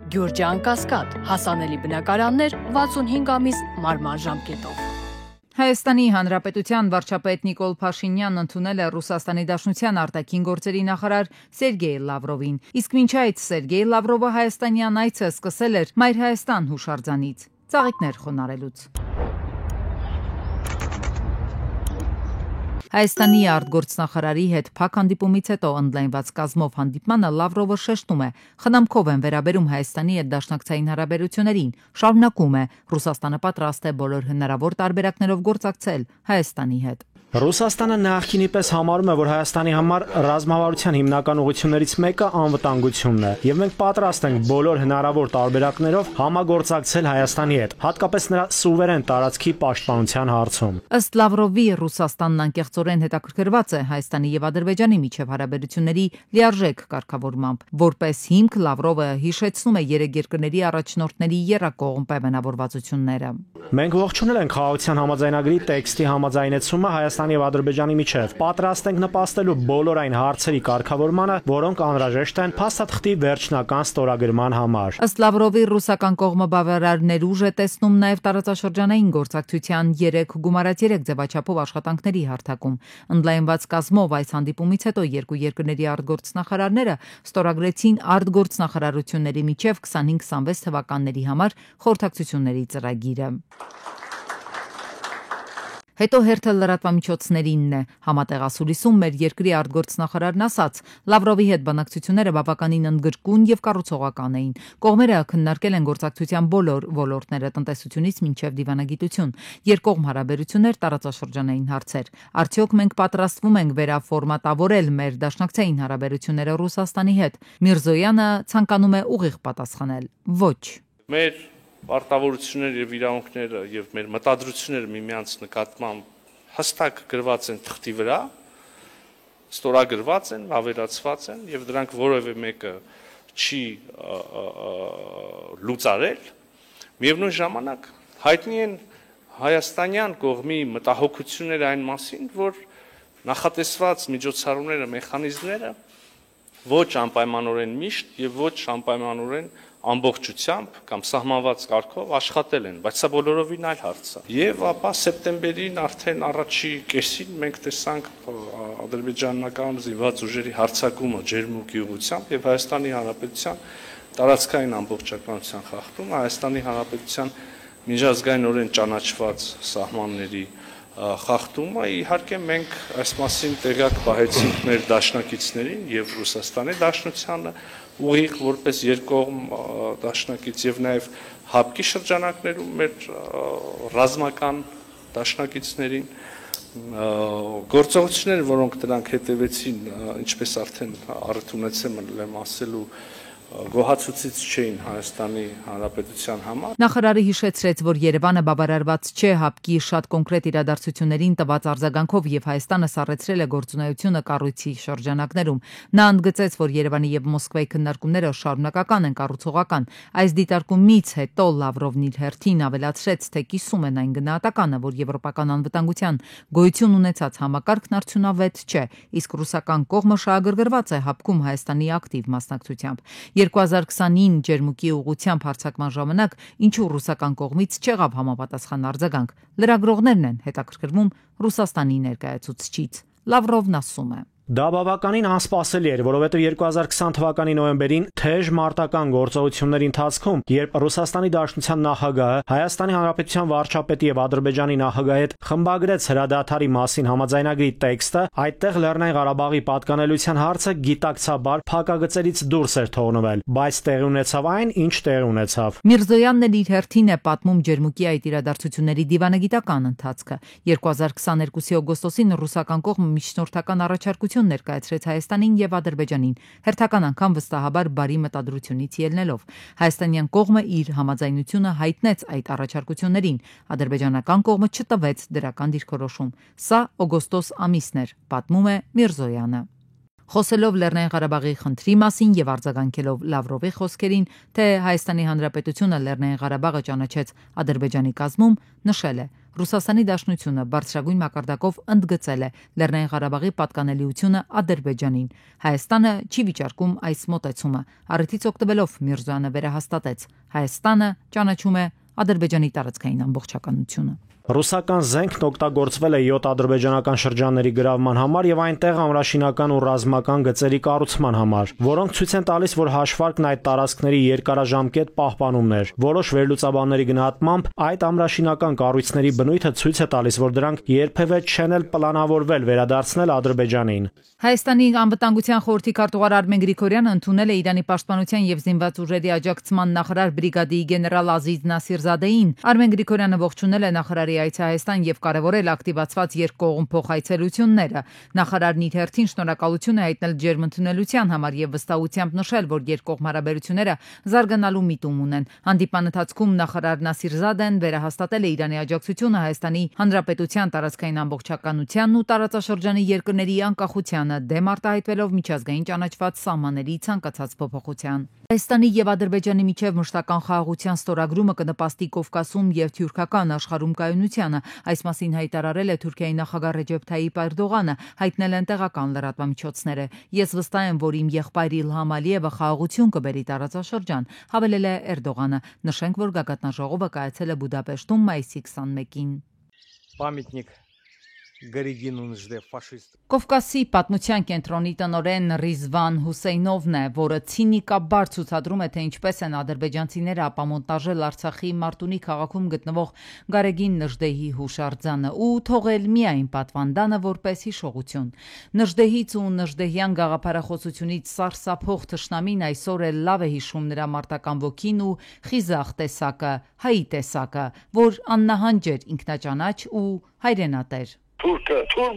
Գյուրջան Կասկադ, հասանելի բնակարաններ 65 ամիս մարման ժամկետով։ Հայաստանի Հանրապետության վարչապետ Նիկոլ Փաշինյանն ընդունել է Ռուսաստանի Դաշնության արտաքին գործերի նախարար Սերգեյ Լավրովին, իսկ մինչ այդ Սերգեյ Լավրովը հայաստանյան այցը սկսել էր Մայր Հայաստան հուշարձանից, ծաղիկներ խոնարհելուց։ Հայաստանի արտգործնախարարի հետ փակ հանդիպումից հետո ընդլայնված կազմով հանդիպմանը Լավրովը շեշտում է, խնամքով են վերաբերում Հայաստանի հետ դաշնակցային հարաբերություններին, շարունակում է, Ռուսաստանը պատրաստ է բոլոր հնարավոր տարբերակներով գործակցել Հայաստանի հետ։ Ռուսաստանը նախկինի պես համարում է, որ Հայաստանի համար ռազմավարության հիմնական ուղղություններից մեկը անվտանգությունն է, եւ մենք պատրաստ ենք բոլոր հնարավոր տարբերակներով համագործակցել Հայաստանի հետ, հատկապես նրա սուվերեն տարածքի պաշտպանության հարցում։ Ըստ Լավրովի, Ռուսաստանն անկեղծորեն հետաքրքրված է Հայաստանի եւ Ադրբեջանի միջև հարաբերությունների լիարժեք կարգավորմամբ։ Որպես հիմք Լավրովը հիշեցնում է երեք երկրների առաջնորդների եռակողմ պայմանավորվածությունները։ Մենք ողջունել ենք խաղաղության համաձայնագրի տեքստի համաձայնեցումը Հայաստանի եւ Ադրբեջանի միջև։ Պատրաստ ենք նպաստելու բոլոր այն հարցերի կարգավորմանը, որոնք անհրաժեշտ են փաստաթղթի վերջնական ստորագրման համար։ Ըստ Լավրովի, ռուսական կողմը բավարար ներուժ է տեսնում նաեւ տարածաշրջանային գործակցության 3 գումարած 3 ձևաչափով աշխատանքների հարթակում։ Ընդլայնված կազմով այս հանդիպումից հետո երկու երկրների արտգործնախարարները ստորագրեցին արտգործնախարարությունների միջև 25-26 թվականների համար խորհրդակցությունների ծրագիրը։ Հետո հերթը լրատվամիջոցներինն է, համատեղասուլիսում մեր երկրի արտգործնախարարն ասաց, Լավրովի հետ բանակցությունները բավականին ընդգրկուն եւ կառուցողական էին։ Կողմերը քննարկել են գործակցության բոլոր ոլորտները, տնտեսությունից մինչև դիվանագիտություն, երկկողմ հարաբերություններ, տարածաշրջանային հարցեր։ Արդյոք մենք պատրաստվում ենք վերաֆորմատավորել մեր դաշնակցային հարաբերությունները Ռուսաստանի հետ։ Միրզոյանը ցանկանում է ուղիղ պատասխանել. Ոչ։ Մեր պարտավորությունները եւ իրավունքները եւ մեր մտադրությունները միմյանց նկատմամբ հստակ գրված են թղթի վրա, ստորագրված են, ավերացված են եւ դրանք որևէ մեկը չի լուծարել։ Միևնույն ժամանակ հայտնի են հայաստանյան կողմի մտահոգությունները այն մասին, որ նախատեսված միջոցառումները, մեխանիզմները ոչ անպայմանորեն միշտ եւ ոչ անպայմանորեն ամբողջությամբ կամ սահմանված կարգով աշխատել են, բայց սա բոլորովին այլ հարց է։ Եվ ապա սեպտեմբերին արդեն առաջի կեսին մենք տեսանք ադրբեջանական զինված ուժերի հարձակումը Ջերմուկի ուղղությամբ եւ Հայաստանի Հանրապետության տարածքային ամբողջականության խախտում, Հայաստանի Հանրապետության միջազգայինորեն ճանաչված սահմանների խախտումը, իհարկե մենք այս մասին տեղյակ պահեցինք մեր դաշնակիցներին եւ Ռուսաստանի Դաշնությանը ուղիղ որպես երկկողմ դաշնակից եւ նաեւ հապկի շրջանակներում մեր ռազմական դաշնակիցներին գործողությունները, որոնք դրանք հետևեցին, ինչպես արդեն առիթ ունեցեմ ասելու, գոհացուցիչ չէին Հայաստանի Հանրապետության համար։ Նախարարը հիշեցրեց, որ Երևանը բավարարված չէ հապկի շատ կոնկրետ իրադարձություններին տված արձագանքով եւ Հայաստանը սառեցրել է գործունեությունը կառույցի շրջանակներում։ Նա ընդգծեց, որ Երևանի եւ Մոսկվայի քննարկումները շարունակական են, կառուցողական։ Այս դիտարկումից հետո Լավրովն իր հերթին ավելացրեց, թե կիսում են այն գնահատականը, որ եվրոպական անվտանգության գոյություն ունեցած համակարգն արդյունավետ չէ, իսկ ռուսական կողմը շահագրգռված է հապկում Հայաստանի ակտիվ մասնակցությամբ։ 2020-ին Ջերմուկի ուղղությամբ հարձակման ժամանակ ինչու ռուսական կողմից չեղավ համապատասխան արձագանք։ Լրագրողներն են հետաքրքրվում Ռուսաստանի ներկայացուցչից։ Լավրովն ասում է. Դա բավականին անսպասելի էր, որովհետև 2020 թվականի նոյեմբերին թեժ մարտական գործողությունների ընթացքում, երբ Ռուսաստանի Դաշնության նախագահը Հայաստանի Հանրապետության վարչապետի եւ Ադրբեջանի նախագահի հետ խմբագրեց հրադադարի մասին համաձայնագրի տեքստը, այդտեղ Լեռնային Ղարաբաղի պատկանելիության հարցը գիտակցաբար փակագծերից դուրս էր թողնվել, բայց տեղի ունեցավ այն, ինչ տեղի ունեցավ։ Միրզոյանն իր հերթին է պատմում Ջերմուկի այդ իրադարձությունների դիվանագիտական ընթացքը։ 2022-ի օգոստոսին ռուսական կողմը միջնորդական առաջարկություն ներկայացրեց Հայաստանին եւ Ադրբեջանին, հերթական անգամ վստահաբար բարի մտադրությունից ելնելով։ Հայաստանյան կողմը իր համաձայնությունը հայտնեց այդ առաջարկություններին, ադրբեջանական կողմը չտվեց դրական դիրքորոշում։ Սա օգոստոս ամիսն էր, պատմում է Միրզոյանը։ Խոսելով Լեռնային Ղարաբաղի խնդրի մասին եւ արձագանքելով Լավրովի խոսքերին, թե Հայաստանի Հանրապետությունը Լեռնային Ղարաբաղը ճանաչեց Ադրբեջանի կազմում, նշել է. Ռուսաստանի Դաշնությունը բարձրագույն մակարդակով ընդգծել է Լեռնային Ղարաբաղի պատկանելիությունը Ադրբեջանին։ Հայաստանը չի վիճարկում այս մոտեցումը։ Առիթից օգտվելով Միրզոյանը վերահաստատեց. Հայաստանը ճանաչում է Ադրբեջանի տարածքային ամբողջականությունը։ Ռուսական զենքն օգտագործվել է 7 ադրբեջանական շրջանների գրավման համար եւ այնտեղ ամրաշինական ու ռազմական գծերի կառուցման համար, որոնք ցույց են տալիս, որ հաշվարկն այդ տարածքների երկարաժամկետ պահպանումն էր։ Որոշ վերլուծաբանների գնահատմամբ այդ ամրաշինական կառույցների բնույթը ցույց է տալիս, որ դրանք երբևէ չեն էլ պլանավորվել վերադարձնել Ադրբեջանին։ Հայաստանի անվտանգության խորհրդի քարտուղար Արմեն Գրիգորյանը ընդունել է Իրանի պաշտպանության եւ զինված ուժերի աջակցման նախարար բրիգադի գեներալ Ազիզ Նասիրզադեին։ Արմեն Գրիգորյանը ողջունել է նախարարի այցը Հայաստան եւ կարեւորել ակտիվացված երկկողմ փոխայցելությունները։ Նախարարն իր հերթին շնորհակալություն է հայտնել ջերմընդունելության համար եւ վստահությամբ նշել, որ երկկողմ հարաբերությունները զարգանալու միտում ունեն։ Հանդիպան ընթացքում նախարար Նասիրզադեն վերահաստատել է Իրանի աջակցությունը Հայաստանի Հանրապետության տարածքային ամբողջականությանն ու տարածաշրջանի երկրների անկախությանը դեմ արտահայտվելով միջազգային ճանաչված սահմանների ցանկացած փոփոխության։ Հայաստանի եւ Ադրբեջանի միջև մշտական խաղաղության ստորագրումը կնպաստի Կովկասում եւ թյուրքական աշխարհում կայունությանը։ Այս մասին հայտարարել է Թուրքիայի նախագահ Ռեջեփ Թայիպ Էրդողանը, հայտնել են տեղական լրատվամիջոցները։ Ես վստահ եմ, որ իմ եղբայր Իլհամ Ալիևը խաղաղություն կբերի տարածաշրջան, հավելել է Էրդողանը։ Նշենք, որ գագաթնաժողովը կայացել է Բուդապեշտում մայիսի 21-ին։ Памятник Գարիգինու նժդե ֆաշիստ։ Կովկասի պատմության կենտրոնի տնօրեն Ռիզվան Հուսեյնովն է, որը ցինիկաբար ցուցադրում է, թե ինչպես են ադրբեջանցիները ապամոնտաժել Արցախի Մարտունի քաղաքում գտնվող Գարեգին Նժդեհի հուշարձանը ու թողել միայն պատվանդանը որպես հիշողություն։ Նժդեհից ու Նժդեհյան գաղափարախոսությունից սարսափող թշնամին այսօր էլ լավ է հիշում նրա մարտական ոգին ու խիզախ տեսակը, հայի տեսակը, որ աննահանջ էր, ինքնաճանաչ ու հայրենատեր։ Թուրք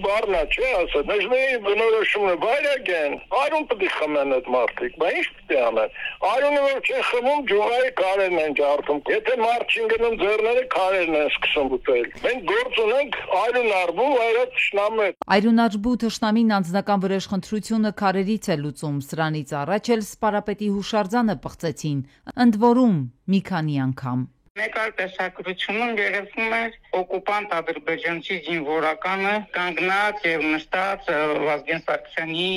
բառնա չէ ասա, նժդեի բնորոշումը վայրագ են, արուն պետք է խմեն այդ մարդիկ, բա ինչ պետք է անեն, արունը որ չեն խմում, ջուղայի քարերն են ջարդում, եթե մարդ չին գնում ձեռները քարերն են սկսում ուտել, մենք գործ ունենք արուն արբու, այրա թշնամը։ Արուն արբու թշնամին անձնական վրեժխնդրությունը քարերից է լուծում, սրանից առաջ էլ Սպարապետի հուշարձանը պղծեցին, ընդ որում մի քանի անգամ։ Մեկ այլ տեսակրությունում երևում է օկուպանտ ադրբեջանցի զինվորականը կանգնած եւ նստած Վազգեն Սարգսյանի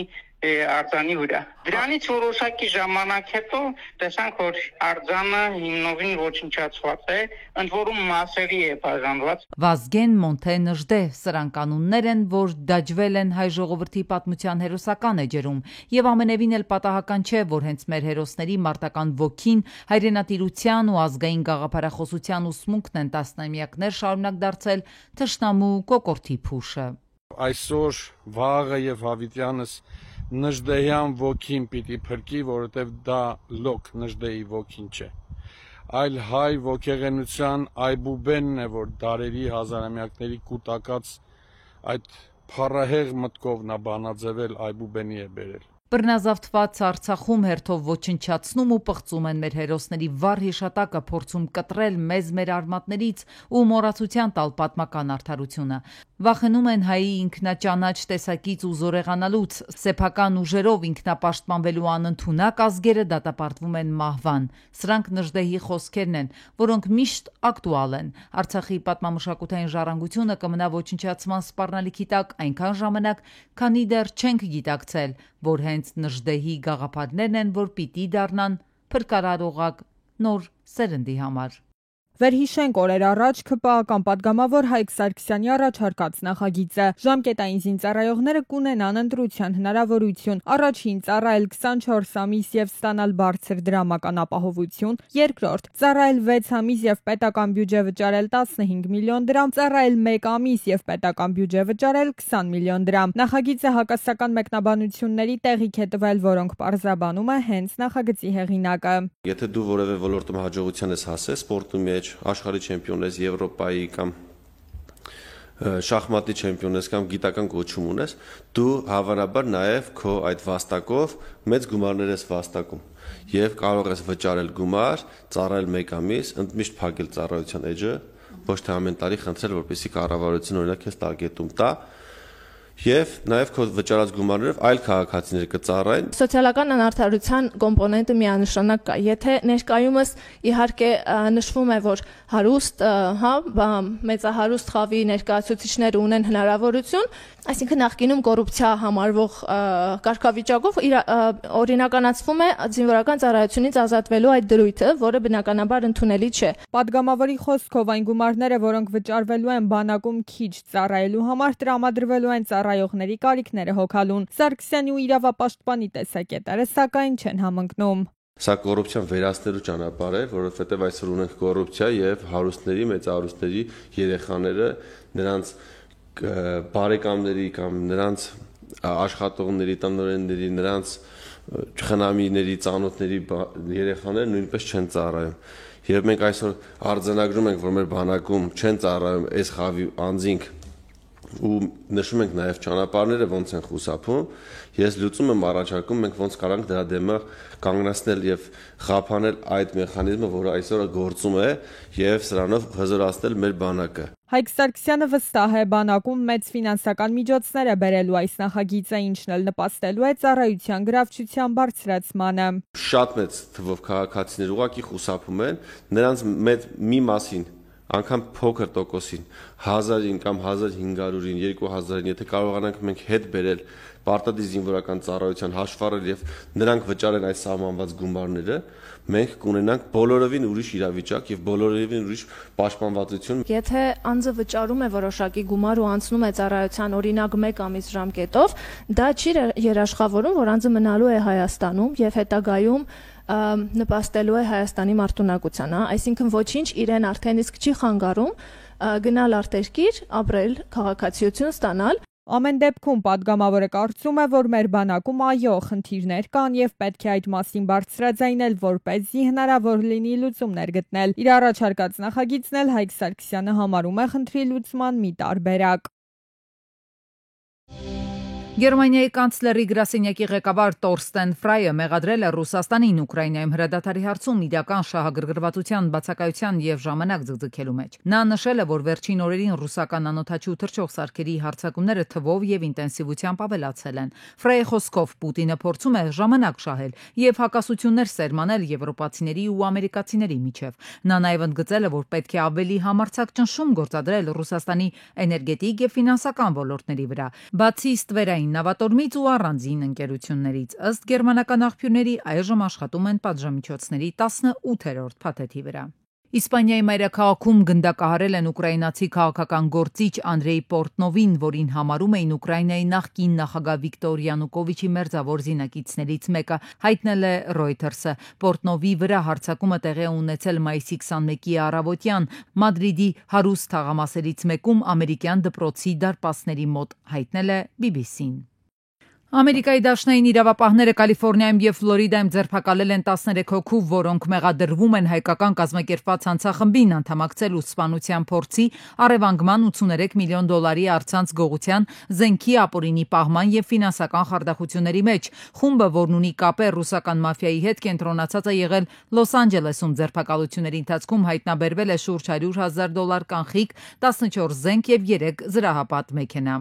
արձանի վրա։ Դրանից որոշակի ժամանակ հետո տեսանք, որ արձանը հիմնովին ոչնչացված է, ընդ որում մասերի է բաժանված։ Վազգեն, Մոնթե, Նժդե, սրանք անուններ են, որ դաջվել են հայ ժողովրդի պատմության հերոսական էջերում, եւ ամենևին էլ պատահական չէ, որ հենց մեր հերոսների մարտական ոգին, հայրենատիրության ու ազգային գաղափարախոսության ուսմունքն են տասնամյակներ շարունակ դարձել թշնամու կոկորտի փուշը։ Այսօր վաղը եւ հավիտյանս Նժդեյան ոգին պիտի փրկի, որովհետև դա լոկ Նժդեի ոգին չէ, այլ հայ ոգեղենության այբուբենն է, որ դարերի հազարամյակների կուտակած այդ փառահեղ մտքով նա բանաձևել այբուբենի է բերել։ Բռնազավթված Արցախում հերթով ոչնչացնում ու պղծում են մեր հերոսների վառ հիշատակը, փորձում կտրել մեզ մեր արմատներից ու մոռացության տալ պատմական արդարությունը։ Վախենում են հայի ինքնաճանաչ տեսակից ու զորեղանալուց, սեփական ուժերով ինքնապաշտպանվելու անընդունակ ազգերը դատապարտվում են մահվան։ Սրանք Նժդեհի խոսքերն են, որոնք միշտ ակտուալ են։ Արցախի պատմամշակութային ժառանգությունը կմնա ոչնչացման սպառնալիքի տակ այնքան ժամանակ, քանի դեռ չենք գիտակցել, որ հենց Նժդեհի գաղափարներն են, որ պիտի դառնան փրկարարողակ նոր սերնդի համար։ Վերհիշենք օրեր առաջ ՔՊԱ-ական պատգամավոր Հայկ Սարգսյանի առաջարկած նախագիծը։ Ժամկետային զինծառայողները կունենան ընտրության հնարավորություն, առաջին ծառայել 24 ամիս եւ ստանալ բարձր դրամական ապահովություն, երկրորդ ծառայել 6 ամիս եւ պետական բյուջե վճարել 15 միլիոն դրամ, ծառայել 1 ամիս եւ պետական բյուջե վճարել 20 միլիոն դրամ։ Նախագիծը հակասական մեկնաբանությունների տեղիք է տվել, որոնք պարզաբանում է հենց նախագծի հեղինակը։ Եթե դու որևէ ոլորտում հաջողության ես հասել, սպորտում մեջ աշխարհի չեմպիոն ես, Եվրոպայի կամ շախմատի չեմպիոն ես կամ գիտական կոչում ունես, դու հավանաբար նաև քո այդ վաստակով մեծ գումարներ ես վաստակում եւ կարող ես վճարել գումար, ծառայել 1 ամիս, ընդմիշտ փակել ծառայության էջը, ոչ թե ամեն տարի խնդրել, որպեսզի կառավարությունը օրինակ քեզ տարգետում տա եւ նաեւ քո վճարած գումարներով այլ քաղաքացիներ կծառայեն։ Սոցիալական անարդարության կոմպոնենտը միանշանակ կա։ Եթե ներկայումս իհարկե նշվում է, որ հարուստ, մեծահարուստ խավի ներկայացուցիչները ունեն հնարավորություն, այսինքն նախկինում կոռուպցիա համարվող կարգավիճակով օրինականացվում է զինվորական ծառայությունից ազատվելու այդ դրույթը, որը բնականաբար ընդունելի չէ։ Պատգամավորի խոսքով այն գումարները, որոնք վճարվելու են բանակում քիչ ծառայելու համար, տրամադրվելու են ծառայողների կարիքները հոգալուն։ Սարգսյանի ու իրավապաշտպանի տեսակետները սակայն չեն համընկնում։ Սա կոռուպցիան վերացնելու ճանապարհ է, որովհետև այսօր ունենք կոռուպցիա եւ հարուստների, մեծահարուստների երեխաները նրանց բարեկամների կամ նրանց աշխատողների, տնօրենների, նրանց խնամիների, ծանոթների երեխաները նույնպես չեն ծառայում։ Երբ մենք այսօր արձանագրում ենք, որ մեր բանակում չեն ծառայում այս խավի անձինք ու նշում ենք նաև ճանապարհները ոնց են խուսափում, ես լուծում եմ առաջարկում մենք ոնց կարանք դրա դեմը կանգնացնել եւ խափանել այդ մեխանիզմը, որը այսօր գործում է եւ սրանով հզորացնել մեր բանակը։ Հայկ Սարգսյանը վստահ է բանակում մեծ ֆինանսական միջոցներ է բերելու այս նախագիծը, ինչն էլ նպաստելու է ծառայության գրավչության բարձրացմանը։ Շատ մեծ թվով քաղաքացիներ ուղղակի խուսափում են, նրանց մի մասին անգամ փոքր տոկոսին 1000-ին կամ 1500-ին, 2000-ին, եթե կարողանանք մենք հետ բերել պարտադիր զինվորական ծառայության հաշվառել եւ նրանք վճարեն այս սահմանված գումարները, մենք կունենանք բոլորովին ուրիշ իրավիճակ եւ բոլորովին ուրիշ պաշտպանվածություն։ Եթե անձը վճարում է որոշակի գումար ու անցնում է ծառայության օրինակ 1 ամիս ժամկետով, դա չի երաշխավորում, որ անձը մնալու է Հայաստանում եւ հետագայում նպաստելու է Հայաստանի մարտունակությանը, այսինքն ոչինչ իրեն արդեն իսկ չի խանգարում գնալ արտերկիր, ապրել, քաղաքացիություն ստանալ։ Ամեն դեպքում պատգամավորը կարծում է, որ մեր բանակում այո, խնդիրներ կան եւ պետք է այդ մասին բարձրաձայնել, որպեսզի հնարավոր լինի լուծումներ գտնել։ Իր առաջարկած նախագիծն էլ Հայկ Սարգսյանը համարում է խնդրի լուծման մի տարբերակ։ Գերմանիայի կանցլերի գրասենյակի ղեկավար Տորստեն Ֆրայը մեղադրել է Ռուսաստանին Ուկրաինայում հրադադարի հարցում իրական շահագրգռվածության, բացակայության եւ ժամանակ ձգձգելու մեջ։ Նա նշել է, որ վերջին օրերին ռուսական անօդաչու թռչող սարքերի հարձակումները թվով եւ ինտենսիվությամբ ավելացել են։ Ֆրայի խոսքով Պուտինը փորձում է ժամանակ շահել եւ հակասություններ սերմանել եվրոպացիների ու ամերիկացիների միջև։ Նա նաեւ ընդգծել է, որ պետք է ավելի համարձակ ճնշում գործադրել Ռուսաստանի էներգետիկ եւ ֆինանսական ոլորտների վրա։ Բացի ստվերային նավատորմից ու առանձին ընկերություններից, ըստ գերմանական աղբյուրների, այժմ աշխատում են պատժամիջոցների 18-րդ փաթեթի վրա։ Իսպանիայի մայրաքաղաքում գնդակահարել են ուկրաինացի քաղաքական գործիչ Անդրեյ Պորտնովին, որին համարում էին Ուկրաինայի նախկին նախագահ Վիկտոր Յանուկովիչի մերձավոր զինակիցներից մեկը, հայտնել է Reuters-ը։ Պորտնովի վրա հարձակումը տեղի է ունեցել մայիսի 21-ի առավոտյան Մադրիդի հարուստ թաղամասերից մեկում ամերիկյան դպրոցի դարպասների մոտ, հայտնել է BBC-ն։ Ամերիկայի դաշնային իրավապահները Կալիֆոռնիայում եւ Ֆլորիդայում ձերբակալել են 13 հոգու, որոնք մեղադրվում են հայկական կազմակերպված հանցախմբին անդամակցել ու սպանության փորձի, առևանգման 83 միլիոն դոլարի առցանց գողության, զենքի ապօրինի պահման եւ ֆինանսական խարդախությունների մեջ։ Խումբը, որն ունի կապեր ռուսական մաֆիայի հետ, կենտրոնացած է եղել Լոս Անջելեսում։ Ձերբակալությունների ընթացքում հայտնաբերվել է շուրջ $100,000 կանխիկ, 14 զենք եւ 3 զրահապատ մեքենա։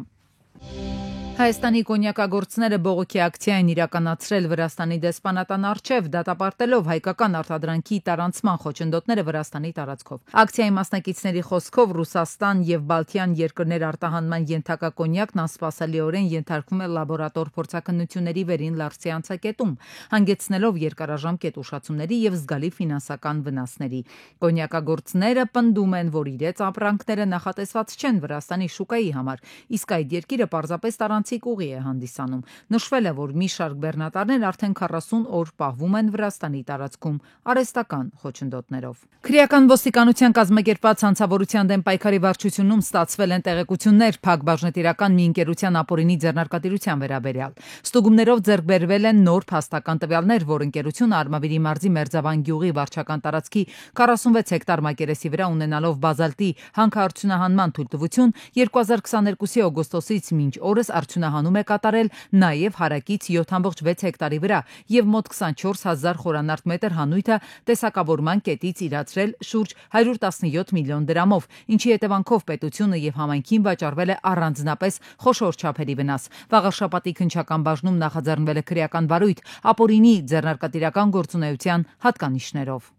Հայաստանի կոնյակագործները բողոքի ակցիա են իրականացրել Վրաստանի դեսպանատան առջև, դատապարտելով հայկական արտադրանքի տարանցման խոչընդոտները Վրաստանի տարածքով։ Ակցիայի մասնակիցների խոսքով Ռուսաստան եւ Բալթյան երկրներ արտահանման ենթակա կոնյակն անսպասելիորեն ենթարկվում է լաբորատոր փորձաքննությունների վերին լարցի անցակետում, հանգեցնելով երկարաժամկետ ուշացումների եւ զգալի ֆինանսական վնասների։ Կոնյակագործները պնդում են, որ իրենց ապրանքները նախատեսված չեն Վրաստանի շուկայի համար, իսկ այդ երկիրը պարզապես ուղի է հանդիսանում։ Նշվել է, որ մի շարք բեռնատարներ արդեն 40 օր պահվում են Վրաստանի տարածքում արհեստական խոչընդոտներով։ Քրեական ոստիկանության կազմակերպված հանցավորության դեմ պայքարի վարչությունում ստացվել են տեղեկություններ Փակ բաժնետիրական մի ընկերության ապօրինի ձեռնարկատիրության վերաբերյալ։ Ստուգումներով ձեռք բերվել են նոր փաստական տվյալներ, որ ընկերությունը Արմավիրի մարզի Մերձավան գյուղի վարչական տարածքի 46 հեկտար մակերեսի վրա ունենալով բազալտի հանքարդյունահանման թույլտվություն 2022-ի օգոստոսից մինչ օրս գործունահանում է կատարել նաև հարակից 7.6 հեկտարի վրա եւ մոտ 24,000 խորանարդ մետր հանույթը տեսակավորման կետից իրացրել շուրջ 117 միլիոն դրամով, ինչի հետևանքով պետությունը եւ համայնքին վաճառվել է առանձնապես խոշոր չափերի վնաս։ Վաղաշաբաթի քննչական բաժնում նախաձեռնվել է քրեական վարույթ ապօրինի ձեռնարկատիրական գործունեության հատկանիշներով։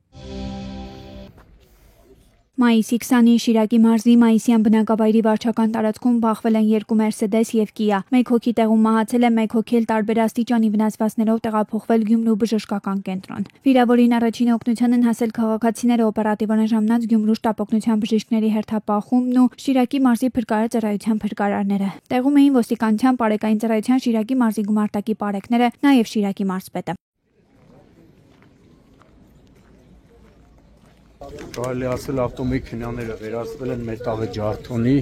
Մայիսի 20-ին Շիրակի մարզի Մայիսյան բնակավայրի վարչական տարածքում բախվել են 2 Մերսեդես եւ Կիա։ 1 հոգի տեղում մահացել է, 1 հոգի էլ տարբեր աստիճանի վնասվածքներով տեղափոխվել Գյումրու բժշկական կենտրոն։ Վիրավորին առաջին օգնության են հասել քաղաքացիները, օպերատիվորեն ժամանած Գյումրու շտապօգնության բժիշկների հերթապահումն ու Շիրակի մարզի փրկարար ծառայության փրկարարները։ Տեղում էին ոստիկանության բարեկային ծառայության Շիրակի մարզի գումարտակի պարեկները, նաեւ Շիրակի մարզպետը։ Կարելի ասել ավտոմեքենաները վերածվել են մետաղի ջարդոնի։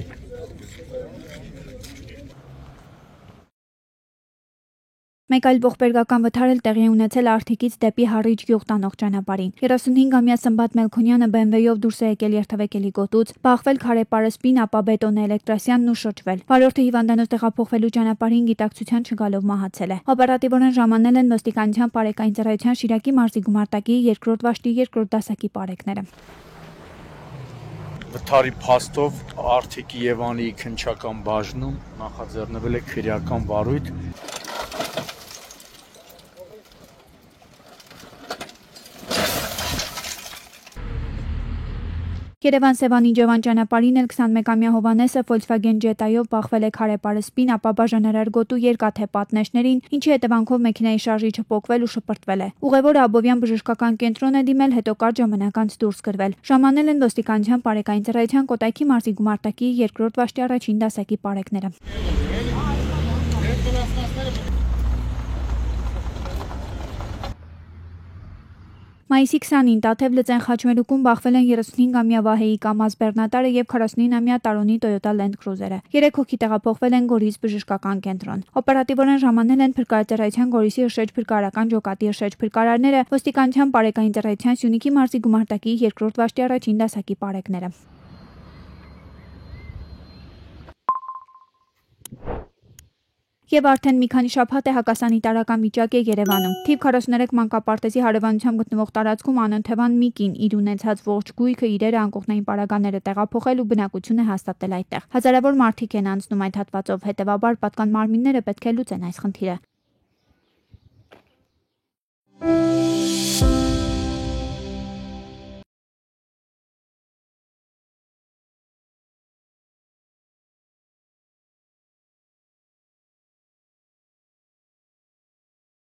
Մեկ այլ ողբերգական վթար էլ տեղի ունեցել Արթիկից դեպի Հառիջ գյուղ տանող ճանապարհին։ 35-ամյա Սմբատ Մելքոնյանը BMW-ով դուրս է եկել երթևեկելի գոտուց, բախվել քարե պարսպին, ապա բետոնե էլեկտրասյանն ու շրջվել։ Վարորդը հիվանդանոց տեղափոխվելու ճանապարհին գիտակցության չգալով մահացել է։ Օպերատիվորեն ժամանել են ոստիկանության բարեկային ծառայության Շիրակի մարզի գումարտակի 2-րդ վաշտի 2-րդ դասակի պարեկները։ Վթարի փաստով Արթիկի Եվանի քննչական բաժնում նախաձեռնվել է քրեական վարույթ։ Երևան-Սևան-Իջևան ճանապարհին էլ 21-ամյա Հովանեսը Volkswagen Jetta-ով բախվել է քարե պարսպին, ապա բաժանարար գոտու երկաթե պատնեշներին, ինչի հետևանքով մեքենայի շարժիչը պոկվել ու շպրտվել է։ Ուղևորը Աբովյան բժշկական կենտրոն է դիմել, հետո կարճ ժամանակ անց դուրս գրվել։ Ժամանել են ոստիկանության բարեկային ծառայության Կոտայքի մարզի գումարտակի 2-րդ վաշտի առաջին դասակի պարեկները։ Մայիսի 20-ին Տաթև Լծեն Խաչմերուկում բախվել են 35-ամյա Վահեի Կամազ Բեռնատարը եւ 49-ամյա Տարոնի Toyota Land Cruiser-ը։ 3 հոգի տեղափոխվել են Գորիս բժշկական կենտրոն։ Օպերատիվորեն ժամանել են փրկարարության Գորիսի Շեջ փրկարարական ջոկատի Շեջ փրկարարները, ոստիկանության բարեկային ծառայության Սյունիքի մարզի գումարտակի 2-րդ վաշտի առաջին դասակի պարեկները։ Եվ արդեն մի քանի շաբաթ է հակասանիտարական վիճակ է Երևանում։ Թիվ 43 մանկապարտեզի հարևանությամբ գտնվող տարածքում անօթևան մի կին իր ունեցած ողջ գույքը, իրերը, անկողնային պարագաները տեղափոխել ու բնակություն է հաստատել այդտեղ։ Հազարավոր մարդիկ են անցնում այդ հատվածով, հետևաբար պատկան մարմինները պետք է լուծեն այս խնդիրը։